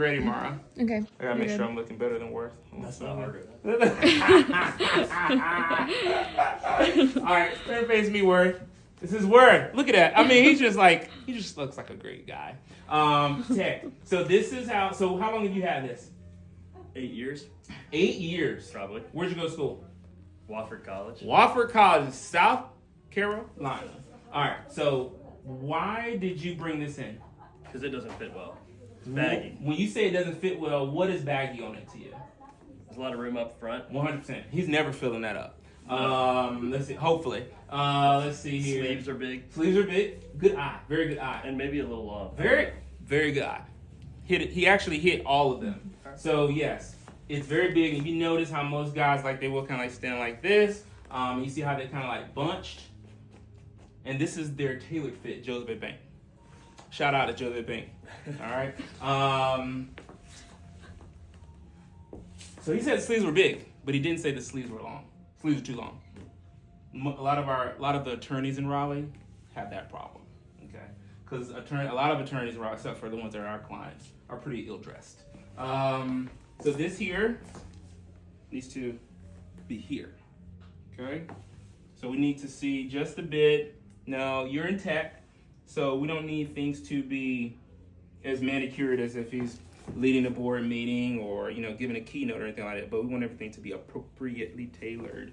Ready, Mara? Okay. I gotta make sure I'm looking better than Worth. That's not hard. All right, turn face me, Worth. This is Worth. Look at that. I mean, he just looks like a great guy. Tech. So this is how. So how long have you had this? 8 years, 8 years. probably. Where'd you go to school? Wofford College. Wofford College, South Carolina. All right. So why did you bring this in? Because it doesn't fit well. It's baggy. When you say it doesn't fit well, what is baggy on it to you? There's a lot of room up front. 100%. He's never filling that up. Let's see. Hopefully. Let's see here. Sleeves are big. Sleeves are big. Good eye. Very good eye. And maybe a little long. Very, very good eye. Hit it. He actually hit all of them. So yes, it's very big. And you notice how most guys they will kind of stand like this. You see how they kind of bunched. And this is their tailored fit, Joseph Bank. Shout out to Joseph Bank. All right. So he said the sleeves were big, but he didn't say the sleeves were long. Sleeves are too long. A lot of the attorneys in Raleigh have that problem. Okay, because a lot of attorneys in Raleigh, except for the ones that are our clients, are pretty ill dressed. So this here needs to be here. Okay, so we need to see just a bit. Now you're in tech, so we don't need things to be as manicured as if he's leading a board meeting or giving a keynote or anything like that, but we want everything to be appropriately tailored.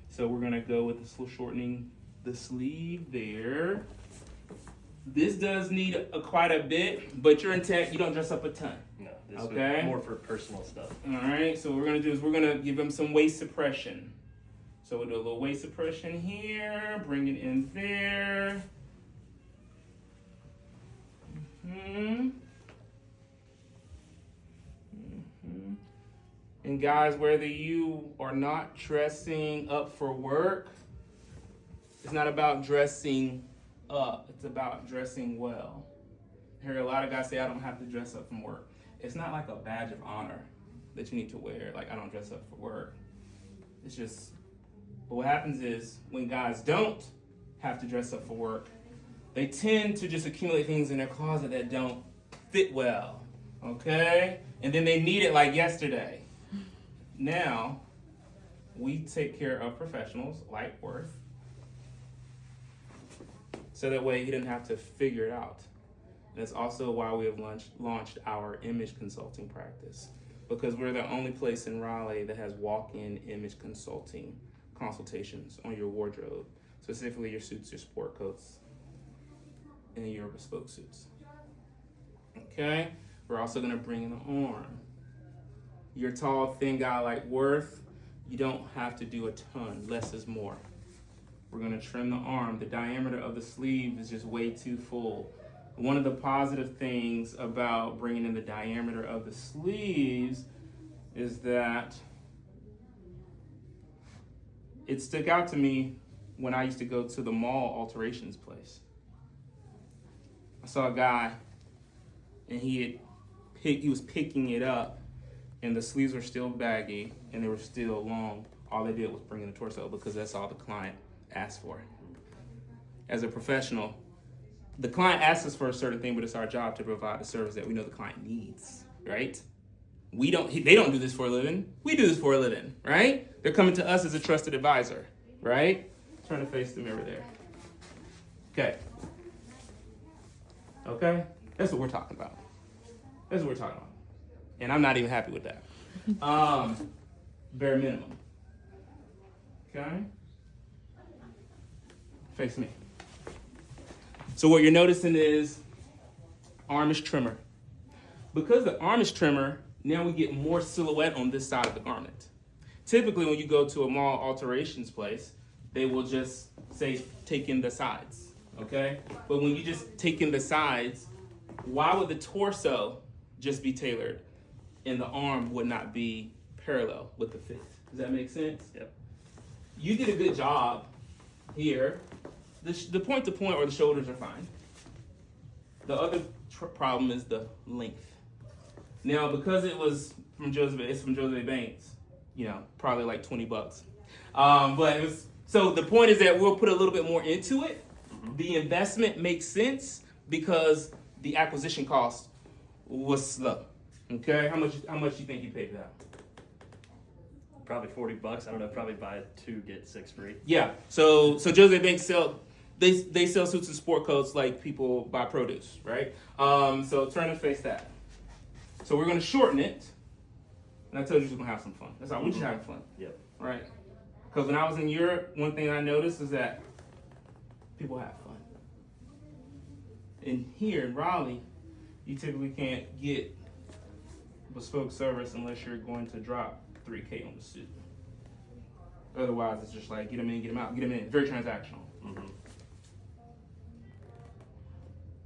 So we're gonna go with shortening the sleeve there. This does need quite a bit, but you're in tech, you don't dress up a ton. No, this Okay. is more for personal stuff. All right, so what we're gonna do is we're gonna give him some waist suppression. So we'll do a little waist suppression here, bring it in there. And guys, whether you are not dressing up for work, it's not about dressing up, it's about dressing well. I hear a lot of guys say, I don't have to dress up from work. It's not like a badge of honor that you need to wear, like I don't dress up for work. It's just, but what happens is when guys don't have to dress up for work, they tend to just accumulate things in their closet that don't fit well, okay? And then they need it like yesterday. Now, we take care of professionals like Worth, so that way he didn't have to figure it out. And that's also why we have launched our image consulting practice, because we're the only place in Raleigh that has walk-in image consultations on your wardrobe, specifically your suits, your sport coats, and your bespoke suits. Okay? We're also gonna bring in the arm. You're a tall, thin guy like Worth, you don't have to do a ton. Less is more. We're gonna trim the arm. The diameter of the sleeve is just way too full. One of the positive things about bringing in the diameter of the sleeves is that it stuck out to me when I used to go to the mall alterations place. I saw a guy and he was picking it up, and the sleeves were still baggy and they were still long. All they did was bring in the torso because that's all the client asked for. As a professional, the client asks us for a certain thing, but it's our job to provide the service that we know the client needs, right? They don't do this for a living. We do this for a living, right? They're coming to us as a trusted advisor, right? Turn to face the mirror there. Okay. Okay? That's what we're talking about. That's what we're talking about. And I'm not even happy with that. Bare minimum. Okay? Face me. So what you're noticing is armish trimmer. Because the armish trimmer, now we get more silhouette on this side of the garment. Typically when you go to a mall alterations place, they will just say take in the sides, okay? But when you just take in the sides, why would the torso just be tailored and the arm would not be parallel with the fit? Does that make sense? Yep. You did a good job here. The point to point or the shoulders are fine. The other problem is the length. Now, because it's from Joseph Banks, probably like $20. So the point is that we'll put a little bit more into it. Mm-hmm. The investment makes sense because the acquisition cost was slow. Okay, how much you think you paid for that? Probably $40. I don't know. Probably buy 2 get 6 free. Yeah. So Jose Banks they sell suits and sport coats like people buy produce, right? So turn and face that. So we're gonna shorten it, and I told you we're gonna have some fun. That's all. We're just having fun. Yep. Right. Because when I was in Europe, one thing I noticed is that people have fun. And here in Raleigh, you typically can't get bespoke service unless you're going to drop $3K on the suit. Otherwise, it's just like get them in, get them out, get them in. Very transactional. Mm-hmm.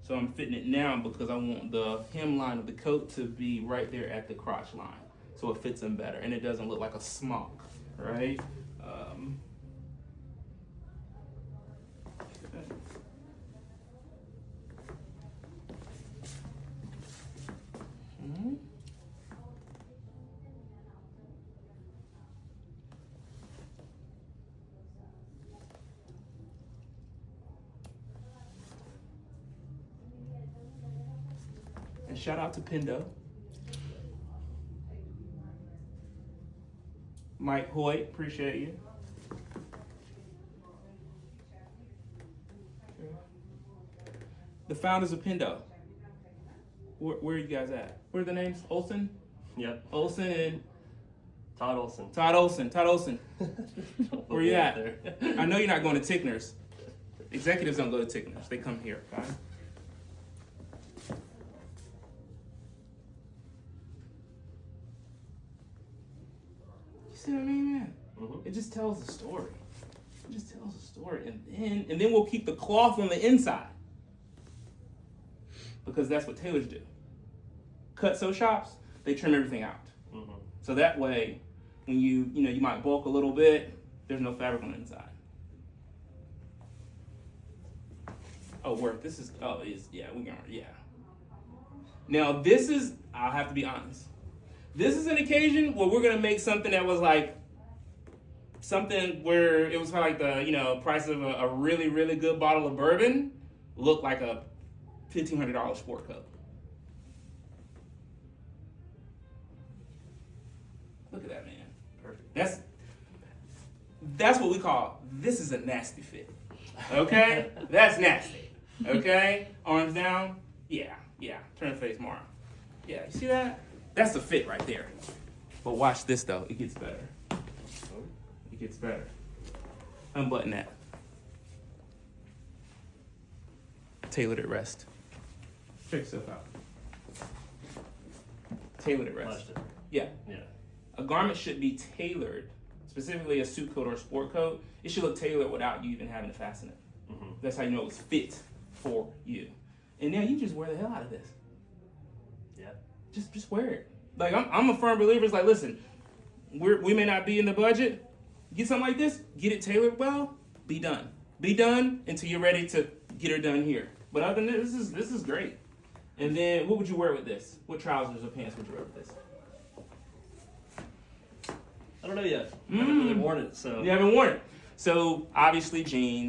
So I'm fitting it now because I want the hemline of the coat to be right there at the crotch line, so it fits them better and it doesn't look like a smock, right? And shout out to Pendo. Mike Hoyt, appreciate you. The founders of Pendo. Where are you guys at? What are the names? Olsen? Yep. Olsen and Todd Olson. Todd Olsen. Where you at? There. I know you're not going to Tickner's. Executives don't go to Tickner's. They come here, okay? You see what I mean, man? Mm-hmm. It just tells a story. It just tells a story. And then we'll keep the cloth on the inside. Because that's what tailors do. Cut sew shops, they trim everything out. Mm-hmm. So that way, when you might bulk a little bit, there's no fabric on the inside. Oh, work. This is, yeah. Now this is, I'll have to be honest. This is an occasion where we're gonna make something that was like, something where it was kind of like the, price of a really, really good bottle of bourbon look like a $1,500 sport coat. Look at that, man. Perfect. That's what we call, this is a nasty fit. Okay? That's nasty. Okay? Arms down. Yeah. Turn the face more. Yeah, you see that? That's the fit right there. But watch this though. It gets better. It gets better. Unbutton that. Tailored at rest. Check yourself out. Tailored at rest. Watched it. Yeah. Yeah. A garment should be tailored, specifically a suit coat or a sport coat. It should look tailored without you even having to fasten it. Mm-hmm. That's how you know it's fit for you. And now you just wear the hell out of this. Yeah. Just wear it. Like I'm a firm believer. It's like, listen, we may not be in the budget. Get something like this. Get it tailored well. Be done. Be done until you're ready to get her done here. But other than this is great. And then what would you wear with this? What trousers or pants would you wear with this? I don't know yet. I haven't really worn it, so. You haven't worn it. So obviously jeans.